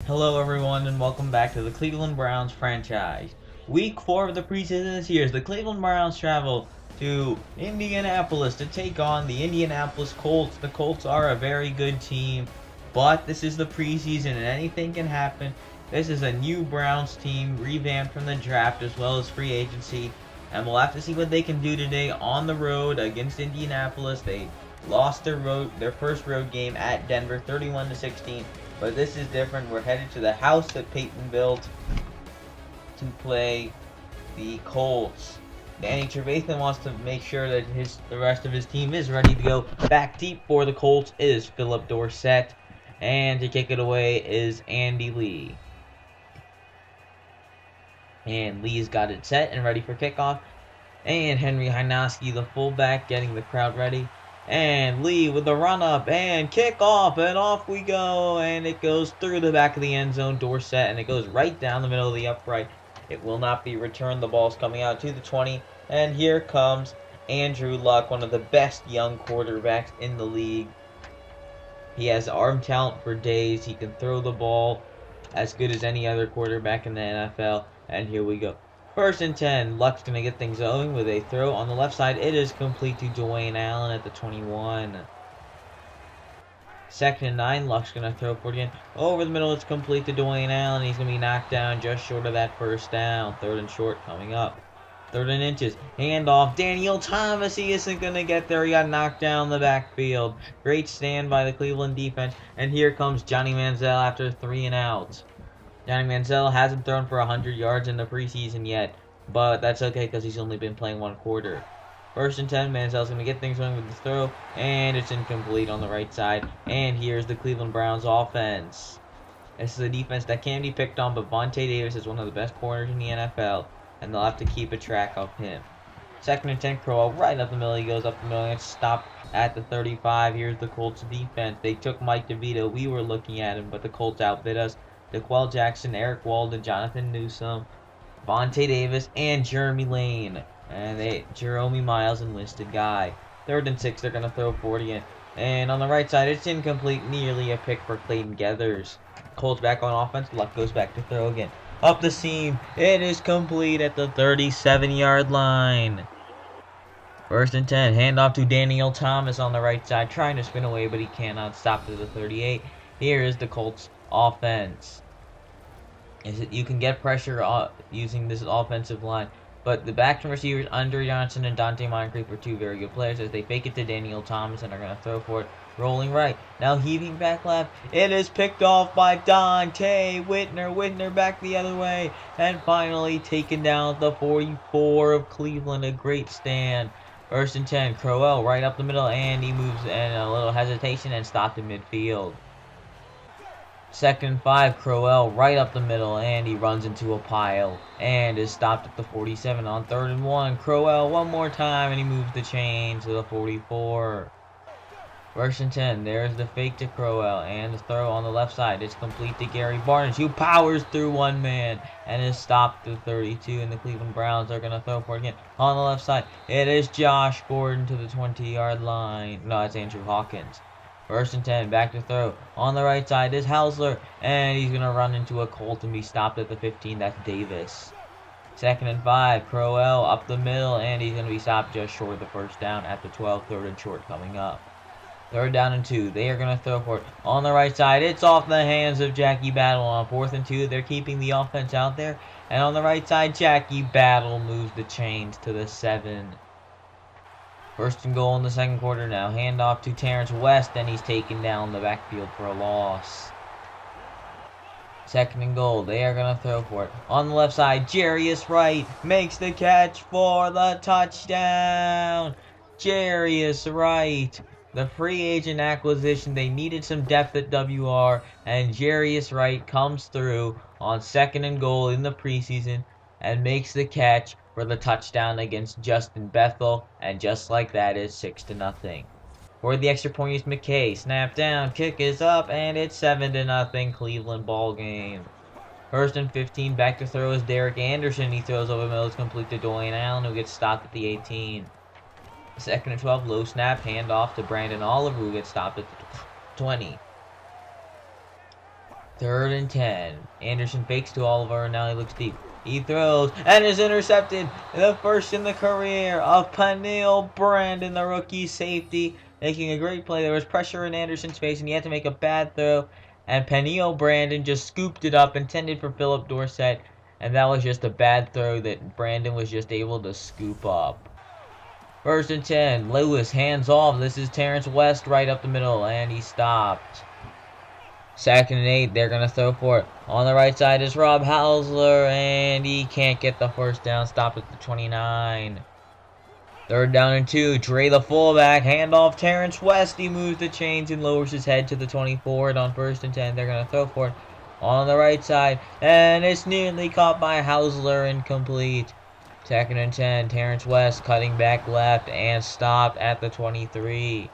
Hello everyone and welcome back to the Cleveland Browns franchise. Week 4 of the preseason this year as the Cleveland Browns travel to Indianapolis to take on the Indianapolis Colts. The Colts are a very good team, but this is the preseason and anything can happen. This is a new Browns team revamped from the draft as well as free agency, and we'll have to see what they can do today on the road against Indianapolis. They lost their first road game at Denver 31-16. But this is different. We're headed to the house that Peyton built to play the Colts. Danny Trevathan wants to make sure that the rest of his team is ready to go. Back deep for the Colts is Philip Dorsett. And to kick it away is Andy Lee. And Lee's got it set and ready for kickoff. And Henry Hynoski, the fullback, getting the crowd ready. And Lee with the run up and kick off, and off we go, and it goes through the back of the end zone, Dorsett, and it goes right down the middle of the upright. It will not be returned. The ball's coming out to the 20, and here comes Andrew Luck, one of the best young quarterbacks in the league. He has arm talent for days. He can throw the ball as good as any other quarterback in the NFL, and here we go. First and 10, Luck's going to get things going with a throw on the left side. It is complete to Dwayne Allen at the 21. Second and 9, Luck's going to throw for it again. Over the middle, it's complete to Dwayne Allen. He's going to be knocked down just short of that first down. Third and short coming up. Third and inches. Handoff. Daniel Thomas, he isn't going to get there. He got knocked down in the backfield. Great stand by the Cleveland defense. And here comes Johnny Manziel after 3 and out. Johnny Manziel hasn't thrown for 100 yards in the preseason yet, but that's okay because he's only been playing one quarter. First and 10, Manziel's going to get things going with the throw, and it's incomplete on the right side. And here's the Cleveland Browns offense. This is a defense that can be picked on, but Vontae Davis is one of the best corners in the NFL, and they'll have to keep a track of him. Second and 10, Crowell right up the middle. He goes up the middle and it's stopped at the 35. Here's the Colts defense. They took Mike DeVito. We were looking at him, but the Colts outbid us. DeQuell Jackson, Eric Walden, Jonathan Newsom, Vontae Davis, and Jeremy Lane. And Jerome Miles enlisted guy. Third and 6, they're going to throw for it again. And on the right side, it's incomplete. Nearly a pick for Clayton Geathers. Colts back on offense. Luck goes back to throw again. Up the seam. It is complete at the 37-yard line. First and 10. Handoff to Daniel Thomas on the right side. Trying to spin away, but he cannot. Stop to the 38. Here is the Colts offense. You can get pressure using this offensive line, but the backs and receivers, Andre Johnson and Dante Moncrief, are two very good players as they fake it to Daniel Thomas and are going to throw for it. Rolling right, now heaving back left. It is picked off by Dante Whitner. Whitner back the other way, and finally taken down at the 44 of Cleveland. A great stand. First and 10, Crowell right up the middle, and he moves and a little hesitation and stopped in midfield. Second and 5, Crowell right up the middle, and he runs into a pile and is stopped at the 47 on third and 1. Crowell one more time, and he moves the chain to the 44. First and 10, there's the fake to Crowell, and the throw on the left side. It's complete to Gary Barnes, who powers through one man and is stopped to 32, and the Cleveland Browns are going to throw for it again. On the left side, it is Josh Gordon to the 20-yard line. No, it's Andrew Hawkins. First and 10, back to throw. On the right side is Hausler, and he's going to run into a Colt and be stopped at the 15. That's Davis. Second and 5, Crowell up the middle, and he's going to be stopped just short of the first down at the 12. Third and short coming up. Third down and 2. They are going to throw for it. On the right side, it's off the hands of Jackie Battle on 4th and 2. They're keeping the offense out there. And on the right side, Jackie Battle moves the chains to the 7. First and goal in the second quarter now. Handoff to Terrence West, and he's taken down the backfield for a loss. Second and goal. They are going to throw for it. On the left side, Jarius Wright makes the catch for the touchdown. Jarius Wright, the free agent acquisition. They needed some depth at WR, and Jarius Wright comes through on second and goal in the preseason and makes the catch for the touchdown against Justin Bethel, and just like that, it's 6-0. For the extra point is McKay. Snap down, kick is up, and it's 7-0 Cleveland ball game. First and 15, back to throw is Derek Anderson. He throws over the middle, it's complete to Dwayne Allen, who gets stopped at the 18. Second and 12, low snap, handoff to Brandon Oliver, who gets stopped at the 20. 3rd and 10. Anderson fakes to Oliver, and now he looks deep. He throws, and is intercepted. The first in the career of Peniel Brandon, the rookie safety, making a great play. There was pressure in Anderson's face, and he had to make a bad throw. And Peniel Brandon just scooped it up, intended for Philip Dorsett. And that was just a bad throw that Brandon was just able to scoop up. 1st and 10. Lewis hands off. This is Terrence West right up the middle, and he stopped. 2nd and 8, they're going to throw for it. On the right side is Rob Hausler, and he can't get the first down. Stopped at the 29. 3rd down and 2, Dre the fullback, handoff Terrence West. He moves the chains and lowers his head to the 24. And on 1st and 10, they're going to throw for it. On the right side, and it's nearly caught by Hausler, incomplete. 2nd and 10, Terrence West cutting back left and stopped at the 23.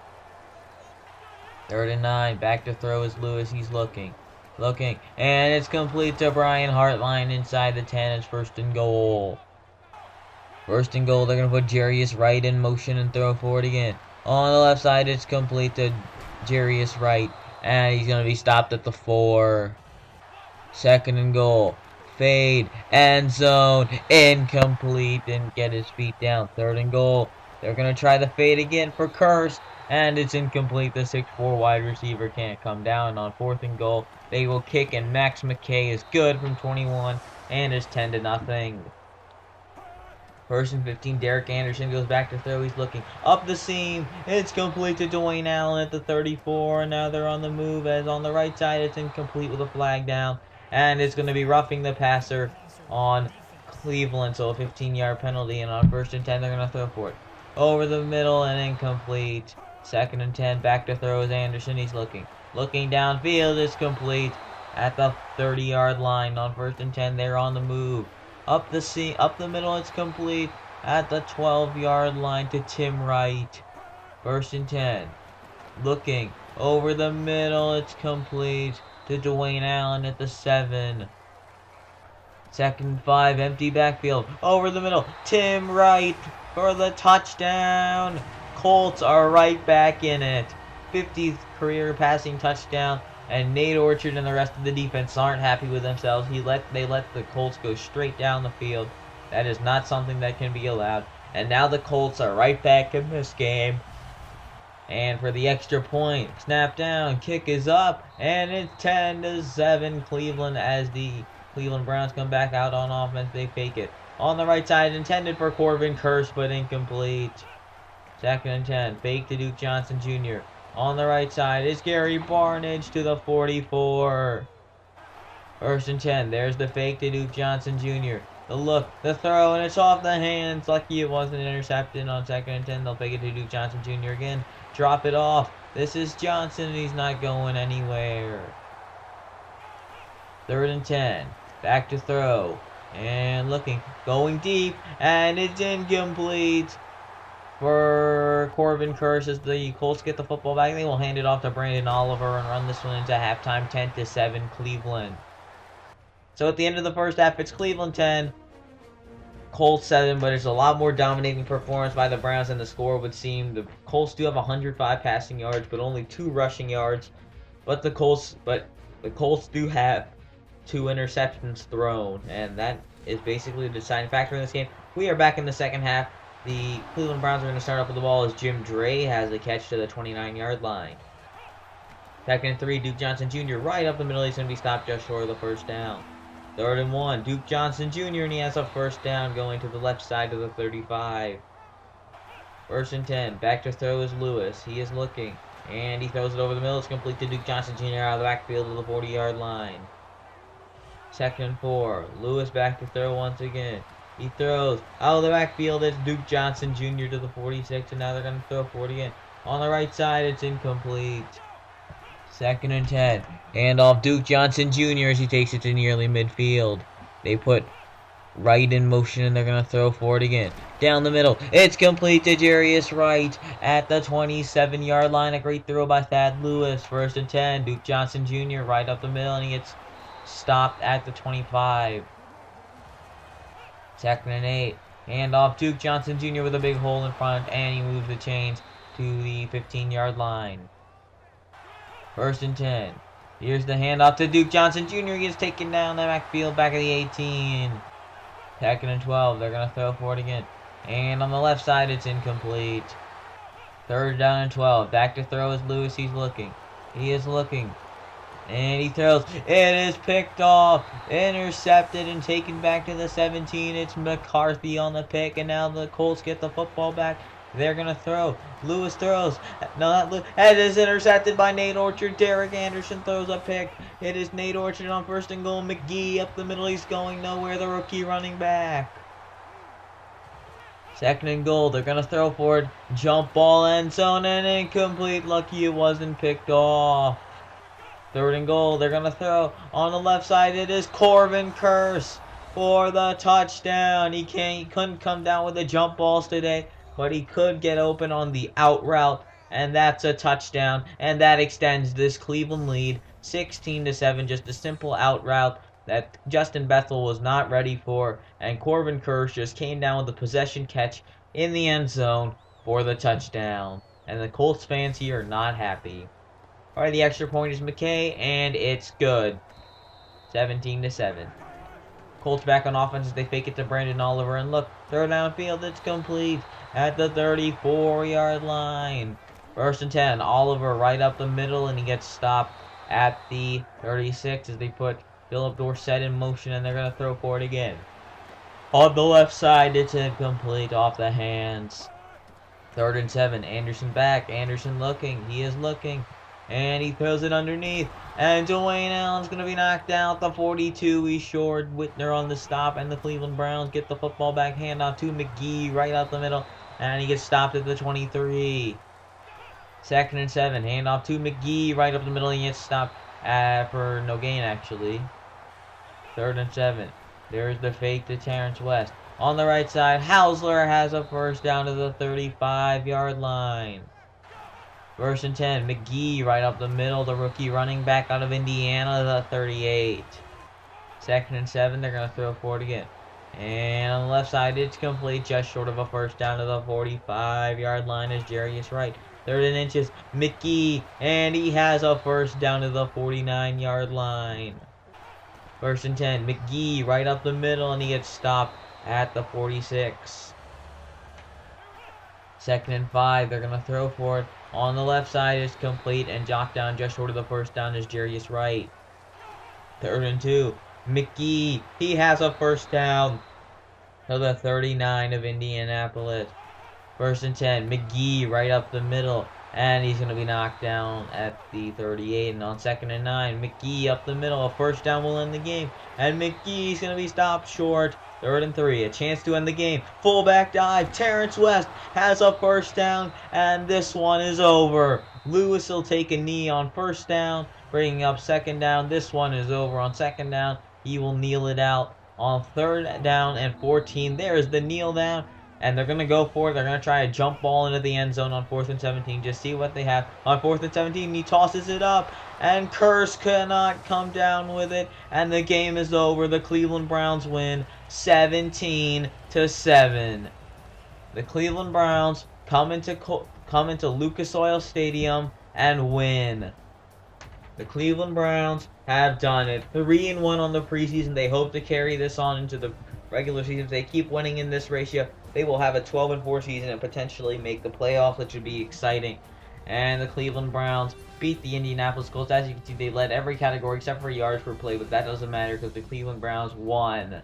3rd and 9, back to throw is Lewis. He's looking, and it's complete to Brian Hartline inside the 10. It's 1st and goal. 1st and goal, they're going to put Jarius Wright in motion and throw for it again. On the left side, it's complete to Jarius Wright, and he's going to be stopped at the 4. 2nd and goal, fade, end zone, incomplete, didn't get his feet down. 3rd and goal, they're going to try the fade again for Curse, and it's incomplete. The 6'4" wide receiver can't come down. On 4th and goal, they will kick, and Max McKay is good from 21, and it's 10-0. 1st and 15, Derek Anderson goes back to throw. He's looking up the seam. It's complete to Dwayne Allen at the 34, and now they're on the move, as on the right side, it's incomplete with a flag down. And it's going to be roughing the passer on Cleveland, so a 15-yard penalty. And on 1st and 10, they're going to throw for it. Over the middle and incomplete. 2nd and 10, back to throw is Anderson. He's looking downfield. It's complete at the 30-yard line. On 1st and 10, they're on the move. Up the middle, it's complete at the 12-yard line to Tim Wright. 1st and 10, looking over the middle. It's complete to Dwayne Allen at the 7. 2nd and 5, empty backfield. Over the middle, Tim Wright for the touchdown. Colts are right back in it. 50th career passing touchdown. And Nate Orchard and the rest of the defense aren't happy with themselves. They let the Colts go straight down the field. That is not something that can be allowed. And now the Colts are right back in this game. And for the extra point, snap down, kick is up, and it's 10-7 Cleveland as the Cleveland Browns come back out on offense. They fake it. On the right side, intended for Corbin Curse, but incomplete. 2nd and 10, fake to Duke Johnson Jr. On the right side is Gary Barnidge to the 44. 1st and 10, there's the fake to Duke Johnson Jr. The look, the throw, and it's off the hands. Lucky it wasn't intercepted. On 2nd and 10, they'll fake it to Duke Johnson Jr. again. Drop it off. This is Johnson, and he's not going anywhere. 3rd and 10, back to throw. And looking, going deep, and it's incomplete for Corbin Curse as the Colts get the football back. They will hand it off to Brandon Oliver and run this one into halftime, 10-7 Cleveland. So at the end of the first half, it's Cleveland 10, Colts 7, but it's a lot more dominating performance by the Browns than the score would seem. The Colts do have 105 passing yards, but only 2 rushing yards. But the Colts do have 2 interceptions thrown, and that is basically the deciding factor in this game. We are back in the second half. The Cleveland Browns are going to start off with the ball as Jim Dre has a catch to the 29-yard line. 2nd and 3, Duke Johnson Jr. right up the middle. He's going to be stopped just short of the first down. 3rd and 1, Duke Johnson Jr. and he has a first down going to the left side of the 35. 1st and 10, back to throw is Lewis. He is looking, and he throws it over the middle. It's complete to Duke Johnson Jr. out of the backfield to the 40-yard line. 2nd and 4, Lewis back to throw once again. He throws out of the backfield. It's Duke Johnson Jr. to the 46, and now they're going to throw for it again. On the right side, it's incomplete. 2nd and 10. Handoff Duke Johnson Jr. as he takes it to nearly midfield. They put Wright in motion, and they're going to throw for it again. Down the middle. It's complete to Jarius Wright at the 27-yard line. A great throw by Thad Lewis. 1st and 10. Duke Johnson Jr. right up the middle, and he gets stopped at the 25. 2nd and 8. Handoff Duke Johnson Jr. with a big hole in front, and he moves the chains to the 15-yard line. 1st and 10. Here's the handoff to Duke Johnson Jr. He gets taken down the backfield, back of the 18. 2nd and 12. They're going to throw for it again. And on the left side, it's incomplete. 3rd down and 12. Back to throw is Lewis. He's looking. He is looking. And he throws. It is picked off. Intercepted and taken back to the 17. It's McCarthy on the pick. And now the Colts get the football back. They're going to throw. Lewis throws. No, not Lewis. It is intercepted by Nate Orchard. Derek Anderson throws a pick. It is Nate Orchard on 1st and goal. McGee up the middle. He's going nowhere. The rookie running back. 2nd and goal. They're going to throw for it. Jump ball, end zone, and incomplete. Lucky it wasn't picked off. 3rd and goal. They're going to throw. On the left side, it is Corbin Curse for the touchdown. He couldn't come down with the jump balls today, but he could get open on the out route, and that's a touchdown. And that extends this Cleveland lead 16-7. Just a simple out route that Justin Bethel was not ready for, and Corbin Curse just came down with a possession catch in the end zone for the touchdown. And the Colts fans here are not happy. Alright, the extra point is McKay, and it's good. 17-7. Colts back on offense as they fake it to Brandon Oliver, and look, throw downfield, it's complete at the 34-yard line. 1st and 10, Oliver right up the middle, and he gets stopped at the 36 as they put Philip Dorsett in motion, and they're going to throw for it again. On the left side, it's incomplete off the hands. 3rd and 7, Anderson back, Anderson looking, he is looking, and he throws it underneath, and Dwayne Allen's going to be knocked out. The 42, he's short. Whitner on the stop, and the Cleveland Browns get the football back, handoff to McGee right out the middle, and he gets stopped at the 23. 2nd and 7, handoff to McGee right up the middle, and he gets stopped for no gain, actually. 3rd and 7, there's the fake to Terrence West. On the right side, Hausler has a 1st down to the 35-yard line. 1st and 10, McGee right up the middle, the rookie running back out of Indiana, the 38. 2nd and 7, they're going to throw for it again. And on the left side, it's complete, just short of a 1st down to the 45-yard line is Jarius Wright. 3rd and inches, McGee, and he has a 1st down to the 49-yard line. 1st and 10, McGee right up the middle, and he gets stopped at the 46. 2nd and 5, they're going to throw for it. On the left side is complete, and jocked down just short of the 1st down is Jarius Wright. 3rd and 2, McGee, he has a 1st down to the 39 of Indianapolis. 1st and 10, McGee right up the middle, and he's going to be knocked down at the 38. And on 2nd and 9, McGee up the middle, a 1st down will end the game, and McGee's going to be stopped short. 3rd and 3, a chance to end the game. Fullback dive. Terrence West has a 1st down, and this one is over. Lewis will take a knee on 1st down, bringing up 2nd down. This one is over on 2nd down. He will kneel it out on 3rd down and 14. There's the kneel down, and they're going to go for it. They're going to try a jump ball into the end zone on 4th and 17. Just see what they have. On 4th and 17, he tosses it up, and Curse cannot come down with it, and the game is over. The Cleveland Browns win 17-7. The Cleveland Browns come into Lucas Oil Stadium and win. The Cleveland Browns have done it. 3-1 on the preseason. They hope to carry this on into the regular season. If they keep winning in this ratio, they will have a 12-4 season and potentially make the playoffs, which would be exciting. And the Cleveland Browns beat the Indianapolis Colts. As you can see, they led every category except for yards per play, but that doesn't matter because the Cleveland Browns won.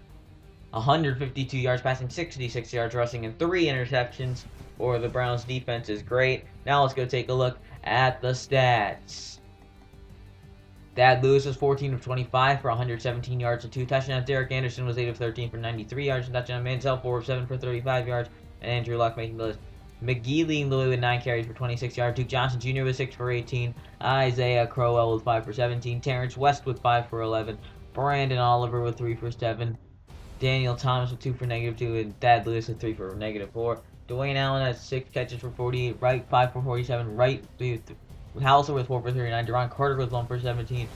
152 yards passing, 66 yards rushing, and 3 interceptions for the Browns defense is great. Now let's go take a look at the stats. Thad Lewis was 14 of 25 for 117 yards and 2 touchdowns. Derek Anderson was 8 of 13 for 93 yards and touchdown. Manziel 4 of 7 for 35 yards. And Andrew Luck making the list. McGee leading the way with 9 carries for 26 yards. Duke Johnson Jr. with 6 for 18. Isaiah Crowell with 5 for 17. Terrence West with 5 for 11. Brandon Oliver with 3 for 7. Daniel Thomas with 2 for -2. And Thad Lewis with 3 for -4. Dwayne Allen has 6 catches for 48. Wright 5 for 47. Wright Hausler with 4 for 39. Deron Carter with 1 for 17.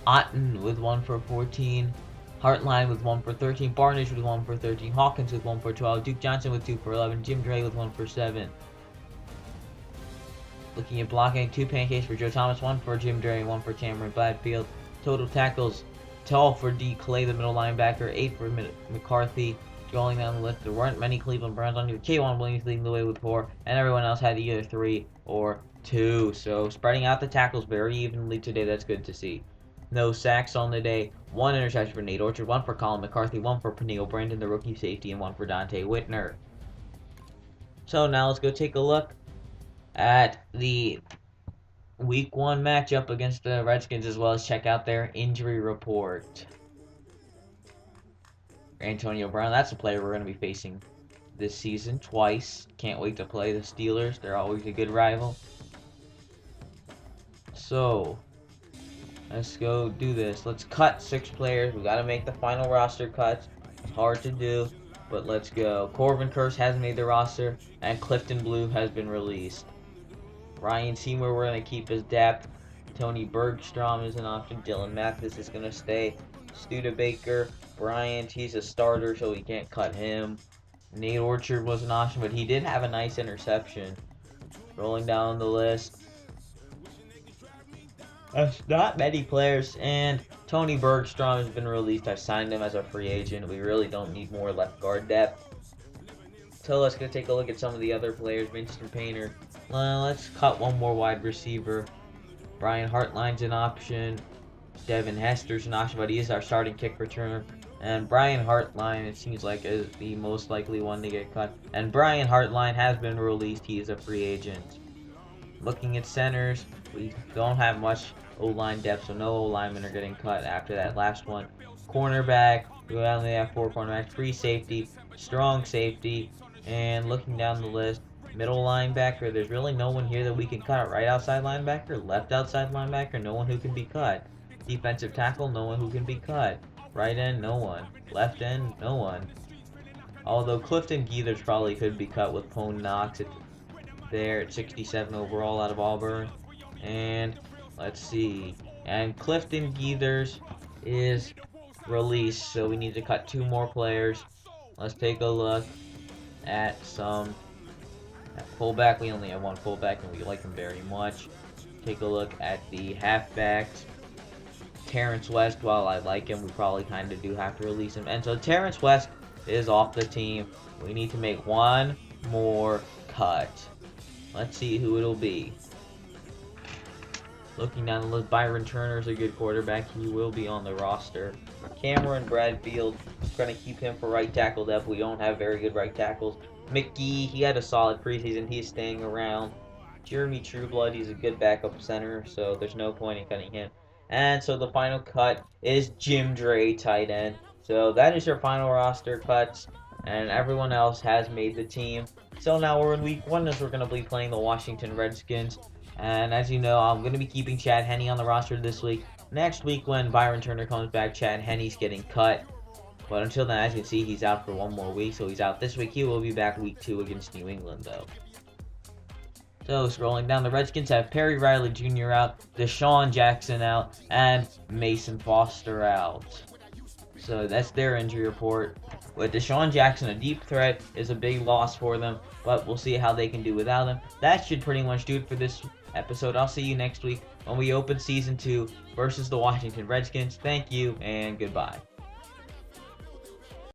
Otten with 1 for 14. Hartline with 1 for 13. Barnish with 1 for 13. Hawkins with 1 for 12. Duke Johnson with 2 for 11. Jim Dre with 1 for 7. Looking at blocking, 2 pancakes for Joe Thomas, 1 for Jim Dre, 1 for Cameron Bradfield. Total tackles, 12 for D. Clay, the middle linebacker, 8 for McCarthy. Going down the list, there weren't many Cleveland Browns on here. K'Wan Williams leading the way with 4, and everyone else had either 3 or 2. So spreading out the tackles very evenly today. That's good to see. No sacks on the day. 1 interception for Nate Orchard, 1 for Colin McCarthy, 1 for Peniel Brandon, the rookie safety, and 1 for Dante Whitner. So now let's go take a look at the Week 1 matchup against the Redskins, as well as check out their injury report. Antonio Brown, that's a player we're going to be facing this season twice. Can't wait to play the Steelers. They're always a good rival. So, let's go do this. Let's cut 6 players. We got to make the final roster cuts. It's hard to do, but let's go. Corbin Curse has made the roster, and Clifton Blue has been released. Ryan Seymour, we're going to keep his depth. Tony Bergstrom is an option. Dylan Mathis is going to stay. Studebaker, Bryant, he's a starter, so we can't cut him. Nate Orchard was an option, but he did have a nice interception. Rolling down the list. That's not many players, and Tony Bergstrom has been released. I signed him as a free agent. We really don't need more left guard depth. So let's go take a look at some of the other players. Vincent Painter. Let's cut 1 more wide receiver. Brian Hartline's an option. Devin Hester's an option, but he is our starting kick returner. And Brian Hartline, it seems like, is the most likely one to get cut. And Brian Hartline has been released. He is a free agent. Looking at centers, we don't have much O-line depth, so no O-linemen are getting cut after that last one. Cornerback, we only have 4 cornerbacks. Free safety, strong safety, and looking down the list, middle linebacker, there's really no one here that we can cut. Right outside linebacker, left outside linebacker, no one who can be cut. Defensive tackle, no one who can be cut. Right end, no one. Left end, no one. Although Clifton Geethers probably could be cut with Pone Knox there at 67 overall out of Auburn. And let's see. And Clifton Geethers is released, so we need to cut 2 more players. Let's take a look at some fullback. We only have 1 fullback, and we like him very much. Take a look at the halfbacks. Terrence West, while I like him, we probably kind of do have to release him. And so Terrence West is off the team. We need to make 1 more cut. Let's see who it'll be. Looking down the list, Byron Turner is a good quarterback. He will be on the roster. Cameron Bradfield, going to keep him for right tackle depth. We don't have very good right tackles. McGee, he had a solid preseason. He's staying around. Jeremy Trueblood, he's a good backup center, so there's no point in cutting him. And so the final cut is Jim Dre, tight end. So that is your final roster cuts, and everyone else has made the team. So now we're in week 1 as we're going to be playing the Washington Redskins. And as you know, I'm going to be keeping Chad Henne on the roster this week. Next week when Byron Turner comes back, Chad Henne's getting cut. But until then, as you can see, he's out for 1 more week. So he's out this week. He will be back week 2 against New England, though. So, scrolling down, the Redskins have Perry Riley Jr. out, Deshaun Jackson out, and Mason Foster out. So, that's their injury report. With Deshaun Jackson, a deep threat, is a big loss for them, but we'll see how they can do without him. That should pretty much do it for this episode. I'll see you next week when we open Season 2 versus the Washington Redskins. Thank you, and goodbye.